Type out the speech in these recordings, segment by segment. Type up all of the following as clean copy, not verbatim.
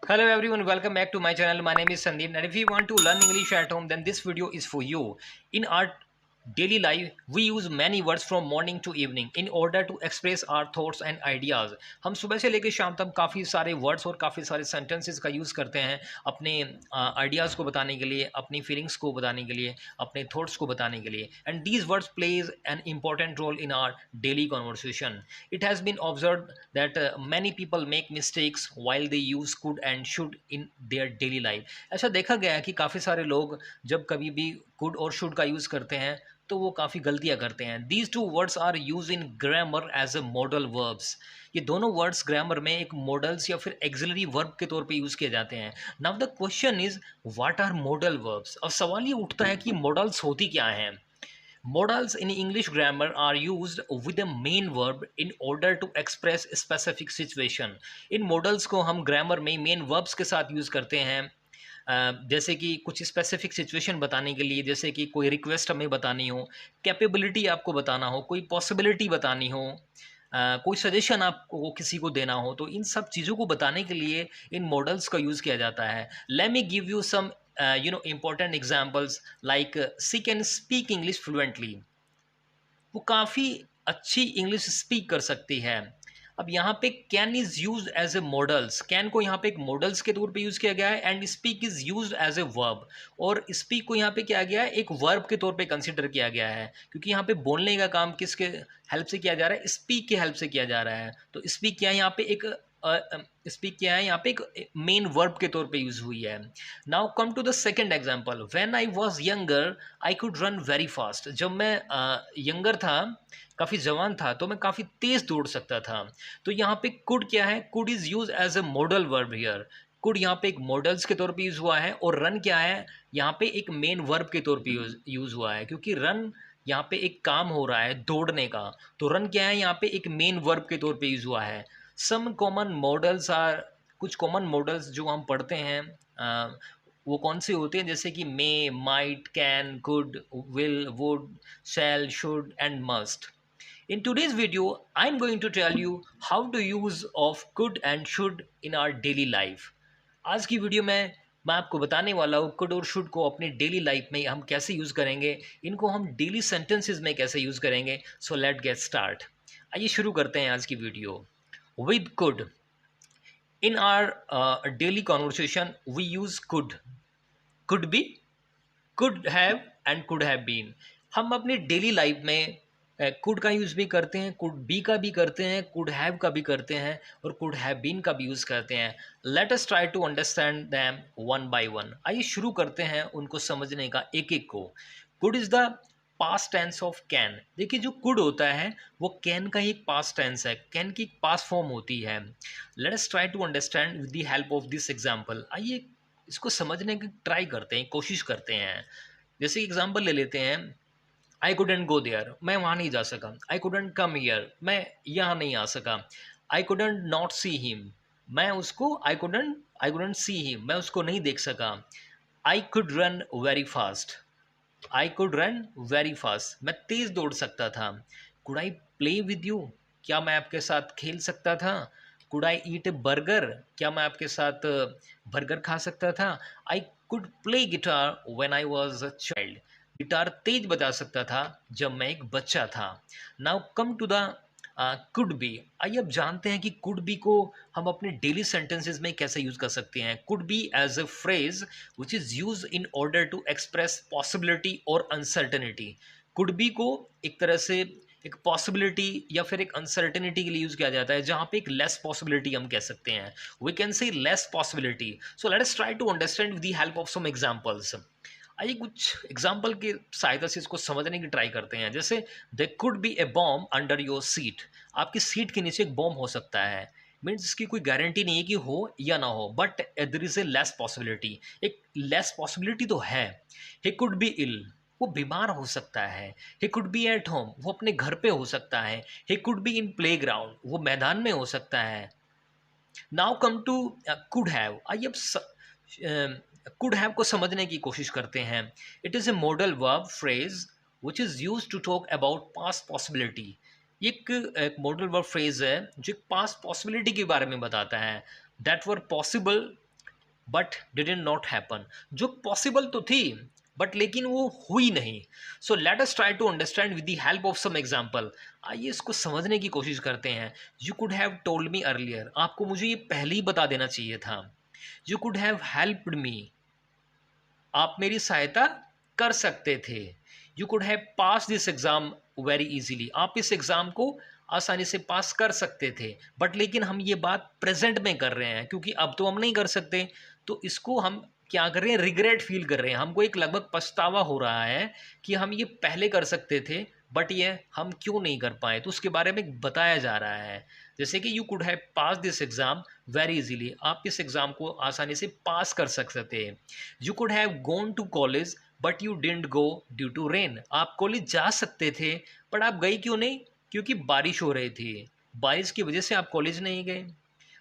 Hello everyone, welcome back to my channel. My name is Sandeep, and if you want to learn English at home, then this video is for you. In our daily life, we use many words from morning to evening in order to express our thoughts and ideas. हम सुबह से लेकर शाम तक काफ़ी सारे words और काफ़ी सारे सेंटेंसेस का यूज़ करते हैं अपने आइडियाज़ को बताने के लिए, अपनी फीलिंग्स को बताने के लिए, अपने थॉट्स को बताने के लिए. And these words plays an important role in our daily conversation. It has been observed that many people make mistakes while they use could and should in their daily life. ऐसा देखा गया है कि काफ़ी सारे लोग जब कभी भी could और should का यूज़ करते हैं तो वो काफ़ी गलतियाँ करते हैं. These two words are used in grammar as a modal verbs. ये दोनों वर्ड्स ग्रामर में एक मॉडल्स या फिर एक्सिलरी वर्ब के तौर पे यूज़ किए जाते हैं. Now the question is what are modal verbs. अब सवाल ये उठता है कि मॉडल्स होती क्या हैं. Modals in English grammar are used with a main verb in order to express a specific situation. In modals को हम grammar में main verbs के साथ यूज़ करते हैं. जैसे कि कुछ स्पेसिफिक सिचुएशन बताने के लिए, जैसे कि कोई रिक्वेस्ट हमें बतानी हो, कैपेबिलिटी आपको बताना हो, कोई पॉसिबिलिटी बतानी हो, कोई सजेशन आपको किसी को देना हो, तो इन सब चीज़ों को बताने के लिए इन मॉडल्स का यूज़ किया जाता है. Let me give you some important examples like she can speak English fluently. वो काफ़ी अच्छी इंग्लिश स्पीक कर सकती है. अब यहाँ पे can is use as a modals. Can को यहाँ पे एक मॉडल्स के तौर पे यूज़ किया गया है and speak is use as a verb. और स्पीक को यहाँ पे क्या गया है, एक वर्ब के तौर पे कंसिडर किया गया है, क्योंकि यहाँ पे बोलने का काम किसके हेल्प से किया जा रहा है, स्पीक के हेल्प से किया जा रहा है. तो स्पीक क्या है यहाँ पे एक स्पीक क्या है यहाँ पे एक मेन वर्ब के तौर पे यूज हुई है. Now come to the second example. When I was younger I could run very fast. जब मैं यंगर था, काफ़ी जवान था, तो मैं काफ़ी तेज़ दौड़ सकता था. तो यहाँ पे कुड क्या है, could is use as a modal verb here. Could यहाँ पे एक मॉडल्स के तौर पे यूज़ हुआ है. और रन क्या है, यहाँ पे एक मेन वर्ब के तौर पे यूज़ हुआ है, क्योंकि रन यहाँ पे एक काम हो रहा है दौड़ने का. तो रन क्या है, यहाँ पे एक मेन वर्ब के तौर पे यूज़ हुआ है. सम कॉमन मॉडल्स आर, कुछ कॉमन मॉडल्स जो हम पढ़ते हैं वो कौन से होते हैं, जैसे कि may, might, can, could, will, would, shall, should and must. In today's video, I'm going to tell you how to use of could and should in our daily life. आज की वीडियो में मैं आपको बताने वाला हूँ could और should को अपने डेली लाइफ में हम कैसे यूज़ करेंगे, इनको हम डेली सेंटेंसेस में कैसे यूज़ करेंगे. So let get start. आइए शुरू करते हैं आज की video. With could. In our daily conversation, we use could be, could have and could have been. हम अपनी डेली लाइफ में कुड का यूज़ भी करते हैं, कुड बी का भी करते हैं, कुड हैव का भी करते हैं और कुड हैव बीन का भी यूज़ करते हैं. Let us try to understand them one by one. आइए शुरू करते हैं उनको समझने का एक एक को. Could is the past tense of can. देखिए जो कुड होता है वो कैन का ही एक पास्ट टेंस है, कैन की पास्ट फॉर्म होती है. Let us try to understand with the help of this example. आइए इसको समझने की ट्राई करते हैं, कोशिश करते हैं. जैसे एग्जाम्पल ले लेते हैं. आई कुडेंट गो देयर, मैं वहाँ नहीं जा सका. आई कुडेंट कम हियर, मैं यहाँ नहीं आ सका. I couldn't not see him, मैं उसको आई कुडेंट सी हिम, मैं उसको नहीं देख सका. आई could run very fast, I could run very fast, मैं तेज़ दौड़ सकता था. Could I play with you, क्या मैं आपके साथ खेल सकता था. Could I eat A burger, क्या मैं आपके साथ बर्गर खा सकता था. I could play guitar when I was a child, guitar तेज बजा सकता था जब मैं एक बच्चा था. Now come to the could be. आइए अब जानते हैं कि कुड बी को हम अपने डेली सेंटेंसेस में कैसे यूज कर सकते हैं. Could be as a phrase which is use in order to express possibility और अनसर्टेनिटी. कुड बी को एक तरह से एक पॉसिबिलिटी या फिर एक अनसर्टेनिटी के लिए यूज किया जाता है, जहां पे एक लेस पॉसिबिलिटी हम कह सकते हैं. We can say less possibility. So let us try to understand with the help of some examples. आइए कुछ एग्जाम्पल की सहायता से इसको समझने की ट्राई करते हैं. जैसे they could be A bomb under your seat. आपकी सीट के नीचे एक बॉम्ब हो सकता है. मीन्स इसकी कोई गारंटी नहीं है कि हो या ना हो, but there is a less possibility. एक लेस पॉसिबिलिटी तो है. ही कुड बी इल, वो बीमार हो सकता है. He could be at home, वो अपने घर पे हो सकता है. He could be in playground, वो मैदान में हो सकता है. Now come to could have. आइए अब कुड हैव को समझने की कोशिश करते हैं. It is a modal verb phrase which is use to talk about past possibility. ये एक मॉडल वर्ब फ्रेज है जो एक पास्ट पॉसिबिलिटी के बारे में बताता है. That were possible but didn't not happen, जो पॉसिबल तो थी बट लेकिन वो हुई नहीं। So let us try to understand with the help of some example. आइए इसको समझने की कोशिश करते हैं। You could have told me earlier, आपको मुझे ये पहले ही बता देना चाहिए था। You could have helped me, आप मेरी सहायता कर सकते थे। You could have pass this exam very easily, आप इस एग्जाम को आसानी से पास कर सकते थे। बट लेकिन हम ये बात प्रेजेंट में कर रहे हैं क्योंकि अब तो हम नहीं कर सकते, तो इसको हम क्या कर रहे हैं, रिग्रेट फील कर रहे हैं। हमको एक लगभग पछतावा हो रहा है कि हम ये पहले कर सकते थे बट ये हम क्यों नहीं कर पाए, तो उसके बारे में बताया जा रहा है। जैसे कि you could have pass this exam very easily, आप इस एग्जाम को आसानी से पास कर सकते थे। You could have gone to college but you didn't go due to rain, आप कॉलेज जा सकते थे बट आप गए क्यों नहीं, क्योंकि बारिश हो रही थी, बारिश की वजह से आप कॉलेज नहीं गए।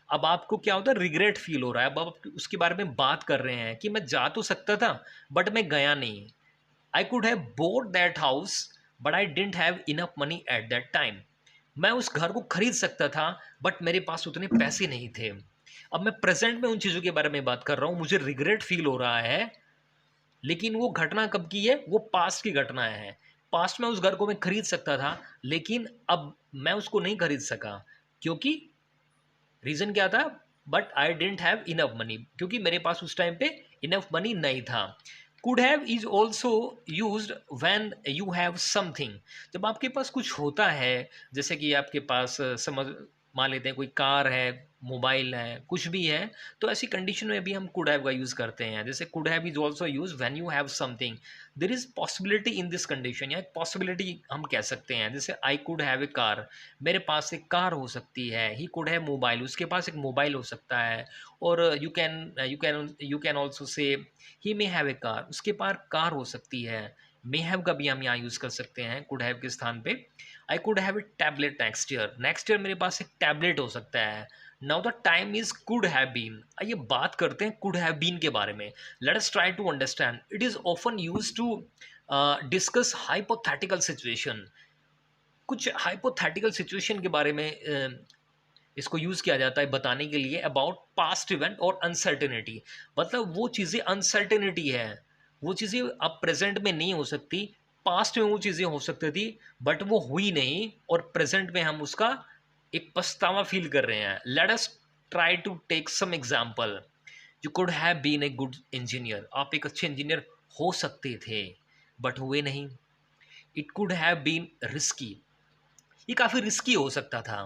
अब आपको क्या होता है, रिग्रेट फील हो रहा है। अब आप उसके बारे में बात कर रहे हैं कि मैं जा तो सकता था बट मैं गया नहीं। आई could have boat that house but I didn't have enough money at that time, मैं उस घर को खरीद सकता था बट मेरे पास उतने पैसे नहीं थे। अब मैं प्रेजेंट में उन चीज़ों के बारे में बात कर रहा हूँ, मुझे रिग्रेट फील हो रहा है, लेकिन वो घटना कब की है, वो पास्ट की घटना है। पास्ट में उस घर को मैं खरीद सकता था लेकिन अब मैं उसको नहीं खरीद सका, क्योंकि रीज़न क्या था, but I didn't have enough money, क्योंकि मेरे पास उस टाइम पे इनफ मनी नहीं था। Could have is also use when you have something, जब आपके पास कुछ होता है, जैसे कि आपके पास समझ मान लेते हैं कोई कार है, मोबाइल है, कुछ भी है, तो ऐसी कंडीशन में भी हम कुड हैव का यूज़ करते हैं। जैसे could have is also use when you have something, there is possibility in this condition, या एक पॉसिबिलिटी हम कह सकते हैं। जैसे I could have a car, मेरे पास एक कार हो सकती है। ही कुड हैव मोबाइल, उसके पास एक मोबाइल हो सकता है। और you can also say he may have a car, उसके पास कार हो सकती है। मे हैव का भी हम यहाँ यूज़ कर सकते हैं कुड हैव के स्थान पे। I could have a tablet next year, next year मेरे पास एक टैबलेट हो सकता है। Now the time is could have been, आइए बात करते हैं कुड हैव बीन के बारे में। Let us try to understand, it is often use to discuss hypothetical situation. कुछ हाइपोथेटिकल सिचुएशन के बारे में इसको यूज़ किया जाता है बताने के लिए अबाउट पास्ट इवेंट और अनसर्टेनिटी। मतलब वो चीज़ें अनसर्टेनिटी है, वो चीज़ें अब प्रेजेंट में नहीं हो सकती, पास्ट में वो चीज़ें हो सकती थी बट वो हुई नहीं, और प्रेजेंट में हम उसका एक पछतावा फील कर रहे हैं। Let us try to take some example. You could have been a good engineer, आप एक अच्छे इंजीनियर हो सकते थे बट हुए नहीं। It could have been risky, ये काफ़ी रिस्की हो सकता था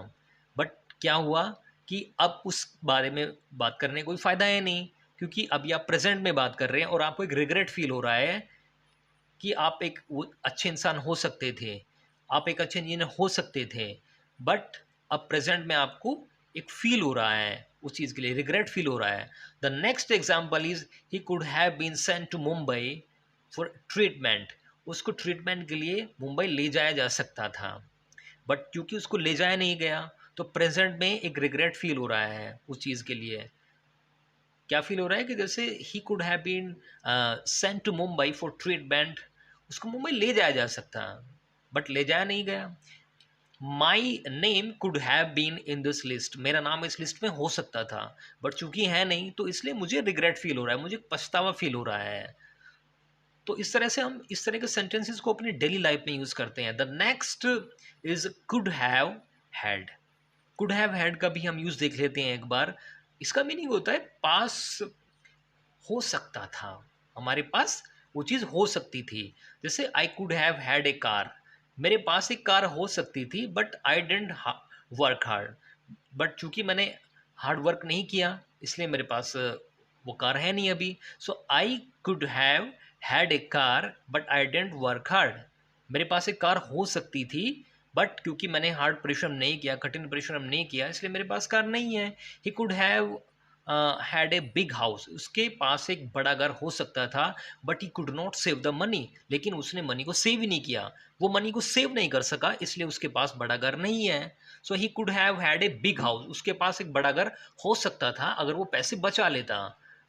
बट क्या हुआ कि अब उस बारे में बात करने कोई फ़ायदा है नहीं, क्योंकि अभी आप प्रेजेंट में बात कर रहे हैं और आपको एक रिग्रेट फील हो रहा है कि आप एक वो अच्छे इंसान हो सकते थे, आप एक अच्छे इंजीनियर हो सकते थे, बट अब प्रेजेंट में आपको एक फील हो रहा है, उस चीज़ के लिए रिग्रेट फील हो रहा है। The next example is he could have been sent to Mumbai for treatment, उसको ट्रीटमेंट के लिए मुंबई ले जाया जा सकता था बट क्योंकि उसको ले जाया नहीं गया, तो प्रेजेंट में एक रिग्रेट फील हो रहा है उस चीज़ के लिए। क्या फील हो रहा है कि जैसे he could have been sent to Mumbai for treatment, उसको मुंबई ले जाया जा सकता बट ले जाया नहीं गया। My name could have been in this list, मेरा नाम इस लिस्ट में हो सकता था बट चूंकि है नहीं, तो इसलिए मुझे रिग्रेट फील हो रहा है, मुझे पछतावा फील हो रहा है। तो इस तरह से हम इस तरह के सेंटेंसेस को अपनी डेली लाइफ में यूज़ करते हैं। The next is could have had, could have had का भी हम यूज़ देख लेते हैं एक बार। इसका मीनिंग होता है पास हो सकता था, हमारे पास वो चीज़ हो सकती थी। जैसे I could have had a car, मेरे पास एक कार हो सकती थी but I didn't work hard, but चूंकि मैंने हार्ड वर्क नहीं किया इसलिए मेरे पास वो कार है नहीं अभी। So I could have had a car but I didn't work hard, मेरे पास एक कार हो सकती थी बट क्योंकि मैंने हार्ड परिश्रम नहीं किया, कठिन परिश्रम नहीं किया, इसलिए मेरे पास कार नहीं है। He could have had a big house, उसके पास एक बड़ा घर हो सकता था but he could not save the money, लेकिन उसने मनी को सेव ही नहीं किया, वो मनी को सेव नहीं कर सका, इसलिए उसके पास बड़ा घर नहीं है। So he could have had a big house, उसके पास एक बड़ा घर हो सकता था अगर वो पैसे बचा लेता,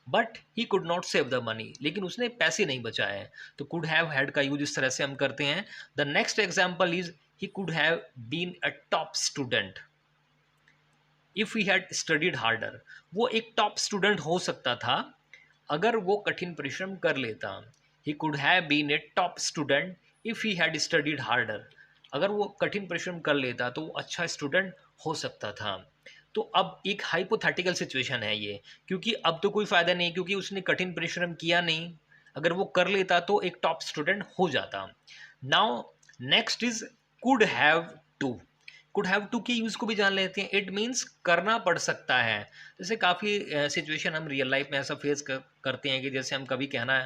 but he could not save the money, लेकिन उसने पैसे नहीं बचाए। तो कुड हैव हैड का यूज इस तरह से हम करते हैं। The next example is he could have been a top student if he had studied harder, वो एक टॉप स्टूडेंट हो सकता था अगर वो कठिन परिश्रम कर लेता, he could have been a top student if he had studied harder. अगर वो कठिन परिश्रम कर लेता तो वो अच्छा स्टूडेंट हो सकता था। तो अब एक हाइपोथेटिकल सिचुएशन है ये, क्योंकि अब तो कोई फ़ायदा नहीं, क्योंकि उसने कठिन परिश्रम किया नहीं। अगर वो कर लेता तो एक टॉप स्टूडेंट हो जाता। Now next is could have to. Could have to के यूज़ को भी जान लेते हैं। इट मीन्स करना पड़ सकता है। जैसे काफ़ी सिचुएशन हम रियल लाइफ में ऐसा फेस करते हैं कि जैसे हम कभी कहना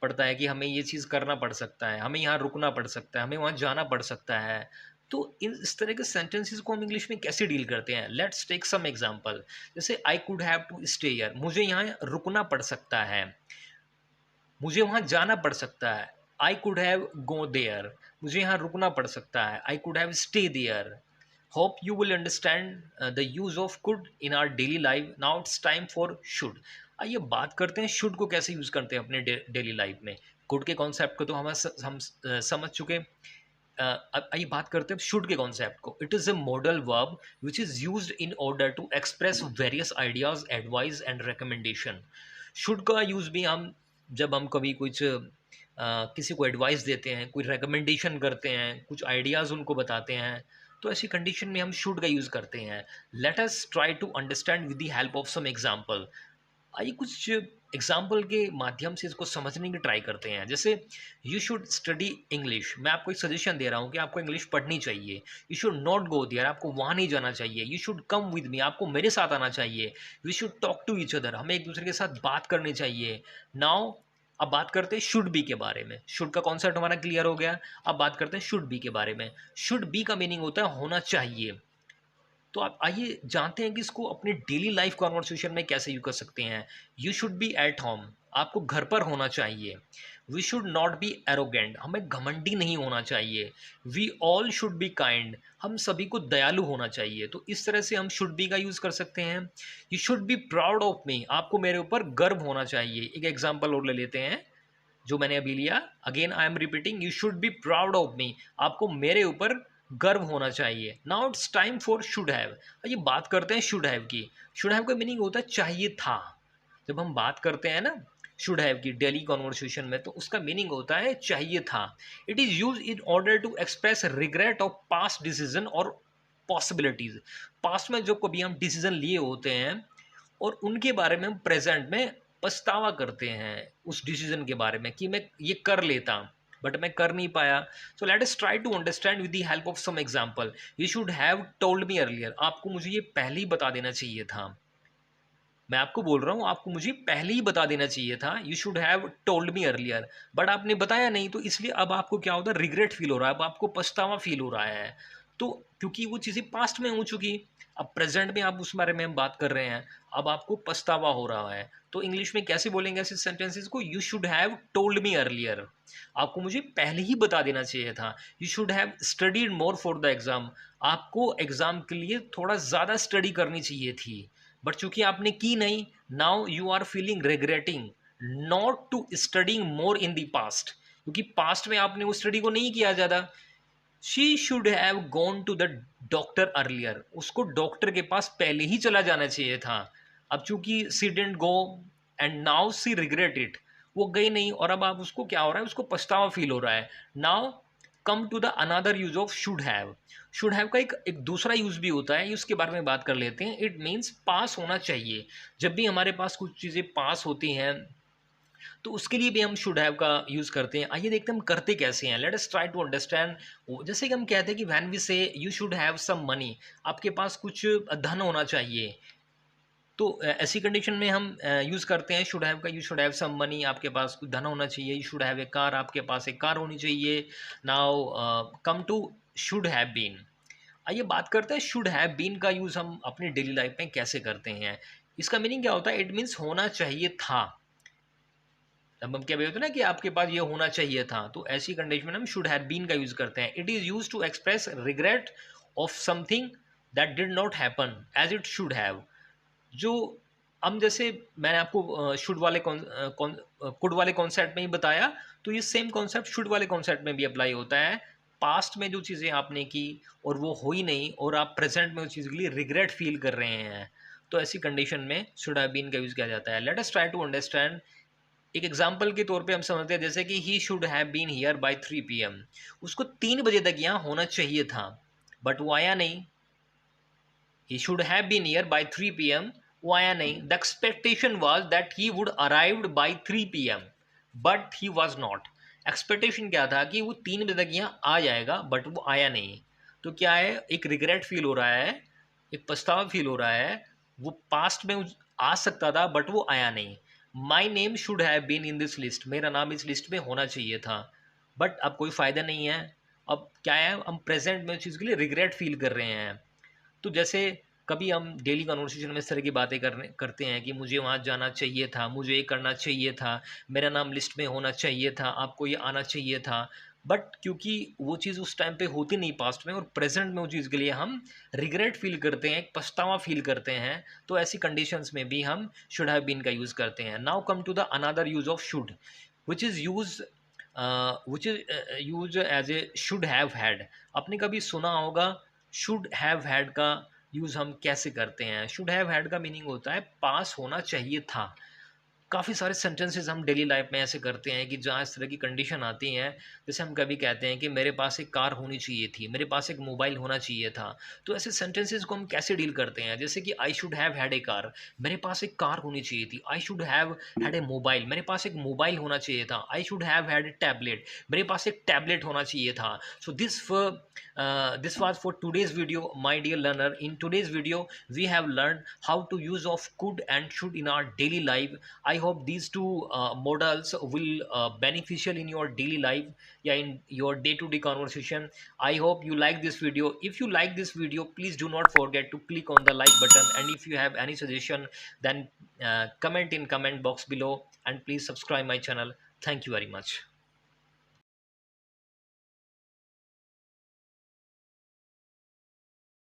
पड़ता है कि हमें ये चीज़ करना पड़ सकता है, हमें यहाँ रुकना पड़ सकता है, हमें वहाँ जाना पड़ सकता है। तो इस तरह के सेंटेंसेस को हम इंग्लिश में कैसे डील करते हैं? Let's take some example. जैसे I could have to stay here, मुझे यहाँ रुकना पड़ सकता है, मुझे वहाँ जाना पड़ सकता है। I could have go there, मुझे यहाँ रुकना पड़ सकता है। I could have stay there. Hope you will understand the use of could in our daily life. Now it's time for should. आइए बात करते हैं शुड को कैसे यूज़ करते हैं अपने डेली लाइफ में। कुड के कॉन्सेप्ट को तो हम समझ चुके। अब आइए बात करते हैं शुड के कॉन्सेप्ट को। It is a modal verb which is used in order to express various ideas, advice and recommendation. Should का यूज़ भी हम जब हम कभी कुछ किसी को एडवाइस देते हैं, कोई रिकमेंडेशन करते हैं, कुछ आइडियाज़ उनको बताते हैं, तो ऐसी कंडीशन में हम शुड का यूज़ करते हैं। Let us try to understand with the help of some example. आइए कुछ एग्जाम्पल के माध्यम से इसको समझने की ट्राई करते हैं। जैसे यू शुड स्टडी इंग्लिश, मैं आपको एक सजेशन दे रहा हूँ कि आपको इंग्लिश पढ़नी चाहिए। You should not go there, आपको वहाँ नहीं जाना चाहिए। You should come with me, आपको मेरे साथ आना चाहिए। We should talk to each other, हमें एक दूसरे के साथ बात करनी चाहिए। नाउ अब बात करते हैं शुड बी के बारे में। शुड का कॉन्सेप्ट हमारा क्लियर हो गया। अब बात करते हैं शुड बी के बारे में। शुड बी का मीनिंग होता है होना चाहिए। तो आप आइए जानते हैं कि इसको अपने डेली लाइफ कॉन्वर्सेशन में कैसे यूज कर सकते हैं। You should be at home, आपको घर पर होना चाहिए। We should not be arrogant, हमें घमंडी नहीं होना चाहिए। We all should be kind, हम सभी को दयालु होना चाहिए। तो इस तरह से हम शुड बी का यूज़ कर सकते हैं। You should be proud of me, आपको मेरे ऊपर गर्व होना चाहिए। एक एग्जाम्पल और ले लेते हैं जो मैंने अभी लिया। Again I am repeating, you should be proud of me, आपको मेरे ऊपर गर्व होना चाहिए। Now it's time for should have. ये बात करते हैं शुड हैव की। शुड हैव का मीनिंग होता है चाहिए था। जब हम बात करते हैं ना शुड हैव की डेली कॉन्वर्सेशन में, तो उसका मीनिंग होता है चाहिए था। It is use in order to express regret of past decision और पॉसिबिलिटीज। पास्ट में जो कभी हम डिसीजन लिए होते हैं और उनके बारे में हम प्रेजेंट में पछतावा करते हैं उस डिसीजन के बारे में कि मैं ये कर लेता बट मैं कर नहीं पाया। So let us try to understand with the help of some example. You should have told me earlier, आपको मुझे ये पहले ही बता देना चाहिए था। मैं आपको बोल रहा हूँ आपको मुझे पहले ही बता देना चाहिए था। You should have told me earlier, but आपने बताया नहीं, तो इसलिए अब आपको क्या होता है, रिग्रेट फील हो रहा है, अब आपको पछतावा फील हो रहा है। तो क्योंकि वो चीज़ें पास्ट में हो चुकी, अब प्रेजेंट में आप उस बारे में हम बात कर रहे हैं, अब आपको पछतावा हो रहा है। तो इंग्लिश में कैसे बोलेंगे ऐसे सेंटेंसेस को? You should have told me earlier, आपको मुझे पहले ही बता देना चाहिए था। You should have studied more for the exam, आपको एग्ज़ाम के लिए थोड़ा ज़्यादा स्टडी करनी चाहिए थी, बट चूंकि आपने की नहीं। Now you are feeling regretting not to studying more in the past, क्योंकि पास्ट में आपने वो स्टडी को नहीं किया ज़्यादा। She should have gone to the doctor earlier, उसको डॉक्टर के पास पहले ही चला जाना चाहिए था। अब चूंकि सी didn't go and now see regret it, वो गई नहीं और अब आप उसको क्या हो रहा है, उसको पछतावा फील हो रहा है। Now come to the another use of should have. Should have का एक दूसरा यूज भी होता है, उसके बारे में बात कर लेते हैं। इट मीन्स पास होना चाहिए। जब भी हमारे पास कुछ चीज़ें पास होती हैं तो उसके लिए भी हम शुड हैव का यूज़ करते हैं। आइए देखते हैं हम करते कैसे हैं। Let us try to understand. जैसे कि हम कहते हैं कि when we say you should have some money, आपके पास कुछ धन होना चाहिए। तो ऐसी कंडीशन में हम यूज़ करते हैं शुड हैव का। You should have some money, आपके पास कुछ धन होना चाहिए। You should have a car, आपके पास एक कार होनी चाहिए। Now come to should have been. आइए बात करते हैं शुड हैव बीन का यूज़ हम अपनी डेली लाइफ में कैसे करते हैं। इसका मीनिंग क्या होता है? इट मीन्स होना चाहिए था। अब हम क्या बोलते हैं ना कि आपके पास ये होना चाहिए था, तो ऐसी कंडीशन में हम शुड हैव बीन का यूज़ करते हैं। It is use to express regret of something that did not happen as it should have. जो हम जैसे मैंने आपको शुड वाले कुड वाले कॉन्सेप्ट में ही बताया, तो ये सेम कॉन्सेप्ट शुड वाले कॉन्सेप्ट में भी अप्लाई होता है। पास्ट में जो चीज़ें आपने की और वो हुई नहीं और आप प्रेजेंट में उस चीज़ के लिए रिग्रेट फील कर रहे हैं, तो ऐसी कंडीशन में शुड हैव बीन का यूज़ किया जाता है। Let us try to understand एक एग्जाम्पल के तौर पे हम समझते हैं, जैसे कि he should have been here by 3 PM, उसको 3 बजे तक यहाँ होना चाहिए था बट वो आया नहीं। He should have been here by 3 PM, वो आया नहीं। The expectation was that he would arrived by 3 PM but he was not. Expectation क्या था कि वो 3 बजे तक यहाँ आ जाएगा बट वो आया नहीं। तो क्या है, एक रिग्रेट फील हो रहा है, एक पछतावा फील हो रहा है। वो पास्ट में आ सकता था बट वो आया नहीं। My name should have been in this list, मेरा नाम इस लिस्ट में होना चाहिए था बट अब कोई फ़ायदा नहीं है। अब क्या है, हम प्रेजेंट में उस चीज़ के लिए रिग्रेट फील कर रहे हैं। तो जैसे कभी हम डेली कन्वर्सेशन में इस तरह की बातें करते हैं कि मुझे वहाँ जाना चाहिए था, मुझे ये करना चाहिए था, मेरा नाम लिस्ट में होना चाहिए था, आपको ये आना चाहिए था। बट क्योंकि वो चीज़ उस टाइम पे होती नहीं पास्ट में, और प्रेजेंट में उस चीज़ के लिए हम रिग्रेट फील करते हैं, एक पछतावा फील करते हैं, तो ऐसी कंडीशंस में भी हम शुड हैव बीन का यूज़ करते हैं। Now come to the another use of should, which is use which is use as a should have had. आपने कभी सुना होगा शुड हैव हैड का यूज़ हम कैसे करते हैं। शुड हैव हैड का मीनिंग होता है पास होना चाहिए था। काफ़ी सारे सेंटेंसेस हम डेली लाइफ में ऐसे करते हैं कि जहाँ इस तरह की कंडीशन आती हैं। जैसे हम कभी कहते हैं कि मेरे पास एक कार होनी चाहिए थी, मेरे पास एक मोबाइल होना चाहिए था। तो ऐसे सेंटेंसेस को हम कैसे डील करते हैं, जैसे कि I should have had a car, मेरे पास एक कार होनी चाहिए थी। I should have had A mobile, मेरे पास एक मोबाइल होना चाहिए था। I should have had A tablet, मेरे पास एक टैबलेट होना चाहिए था। सो this was for today's video, my dear learner. In today's video we have learned how to use of could and should in our daily life. I hope these two models will beneficial in your daily life, yeah, in your day-to-day conversation. I hope you like this video. If you like this video, please do not forget to click on the like button, and if you have any suggestion, then comment in comment box below, and please subscribe my channel. Thank you very much.